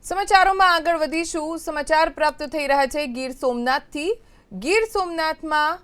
સમાચારોમાં આગળ વધીશું। સમાચાર પ્રાપ્ત થઈ રહ્યા છે ગીર સોમનાથથી। ગીર સોમનાથમાં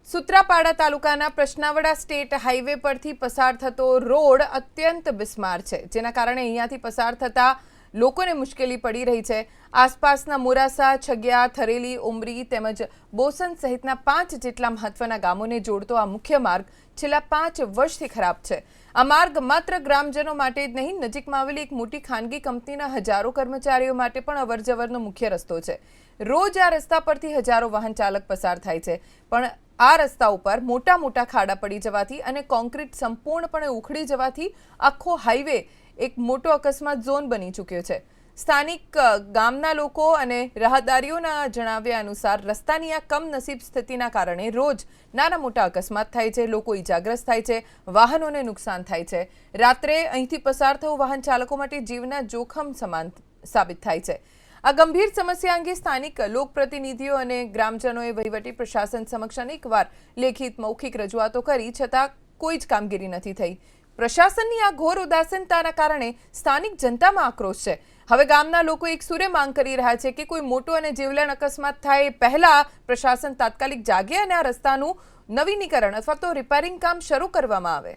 સુત્રાપાડા તાલુકાના પ્રશ્નાવડા સ્ટેટ હાઈવે પરથી પસાર થતો રોડ અત્યંત બિસ્માર છે, જેના કારણે અહીંયાથી પસાર થતા લોકોને મુશ્કેલી પડી રહી છે। આસપાસના મોરાસા, છગિયા, થરેલી, ઉમરી તેમજ બોસન સહિતના 5 જેટલા મહત્વના ગામોને જોડતો આ મુખ્ય માર્ગ છેલ્લા 5 વર્ષથી ખરાબ છે। આ માર્ગ માત્ર ગ્રામજનો માટે જ નહીં, નજીકમાં આવેલી એક મોટી ખાનગી કંપનીના હજારો કર્મચારીઓ માટે પણ અવરજવરનો મુખ્ય રસ્તો છે। રોજ આ રસ્તા પરથી હજારો વાહન ચાલક પસાર થાય છે, પણ આ રસ્તા ઉપર મોટા ખાડા પડી જવાથી અને કોન્ક્રીટ સંપૂર્ણપણે ઉખડી જવાથી આખો હાઈવે એક મોટો અકસ્માત ઝોન બની ચૂક્યો છે। સ્થાનિક ગામના લોકો અને રાહદારીઓના જણાવ્યા અનુસાર રસ્તાની આ કમનસીબ સ્થિતિના કારણે રોજ નાના મોટા અકસ્માત થાય છે, લોકો ઈજાગ્રસ્ત થાય છે, વાહનોને નુકસાન થાય છે। રાત્રે અહીંથી પસાર થવું વાહન ચાલકો માટે જીવના જોખમ સમાન સાબિત થાય છે। આ ગંભીર સમસ્યા અંગે સ્થાનિક લોકપ્રતિનિધિઓ અને ગ્રામજનોએ વહીવટી પ્રશાસન સમક્ષ અનેકવાર લેખિત મૌખિક રજૂઆતો કરી, છતાં કોઈ જ કામગીરી નથી થઈ। પ્રશાસનની આ ઘોર ઉદાસીનતાના કારણે સ્થાનિક જનતામાં આક્રોશ છે। હવે ગામના લોકો એક સુરે માંગ કરી રહ્યા છે કે કોઈ મોટો અને જીવલેણ અકસ્માત થાય પહેલા પ્રશાસન તાત્કાલિક જાગે અને આ રસ્તાનું નવીનીકરણ અથવા તો રિપેરિંગ કામ શરૂ કરવામાં આવે।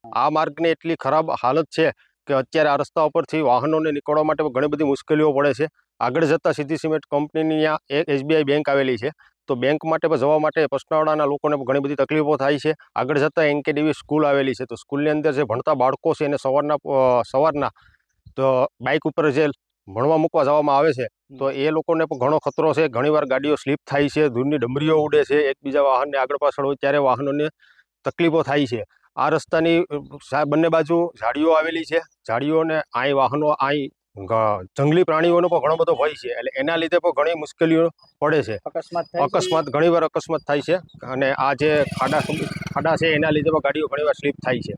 આ માર્ગની એટલી ખરાબ હાલત છે કે અત્યારે આ રસ્તા ઉપરથી વાહનોને નીકળવા માટે ઘણી બધી મુશ્કેલીઓ પડે છે। આગળ જતાં સીધી સિમેન્ટ કંપનીની ત્યાં એક SBI બેંક આવેલી છે, તો બેંક માટે જવા માટે પસનાવડાના લોકોને ઘણી બધી તકલીફો થાય છે। આગળ જતાં NKDV સ્કૂલ આવેલી છે, તો સ્કૂલની અંદર જે ભણતા બાળકો છે એને સવારના તો બાઇક ઉપર જે ભણવા મૂકવા જવામાં આવે છે, તો એ લોકોને પણ ઘણો ખતરો છે। ઘણીવાર ગાડીઓ સ્લીપ થાય છે, ધૂળની ડમરીઓ ઉડે છે, એકબીજા વાહનને આગળ પાછળ હોય ત્યારે વાહનોને તકલીફો થાય છે। આ રસ્તાની બંને બાજુ ઝાડીઓ આવેલી છે, ઝાડીઓને અહીં વાહનો અહીં જંગલી પ્રાણીઓનો પણ ઘણો બધો ભય છે, એટલે એના લીધે પણ ઘણી મુશ્કેલીઓ પડે છે। ઘણીવાર અકસ્માત થાય છે, અને આ જે ખાડા છે એના લીધે પણ ગાડીઓ ઘણીવાર સ્લીપ થાય છે।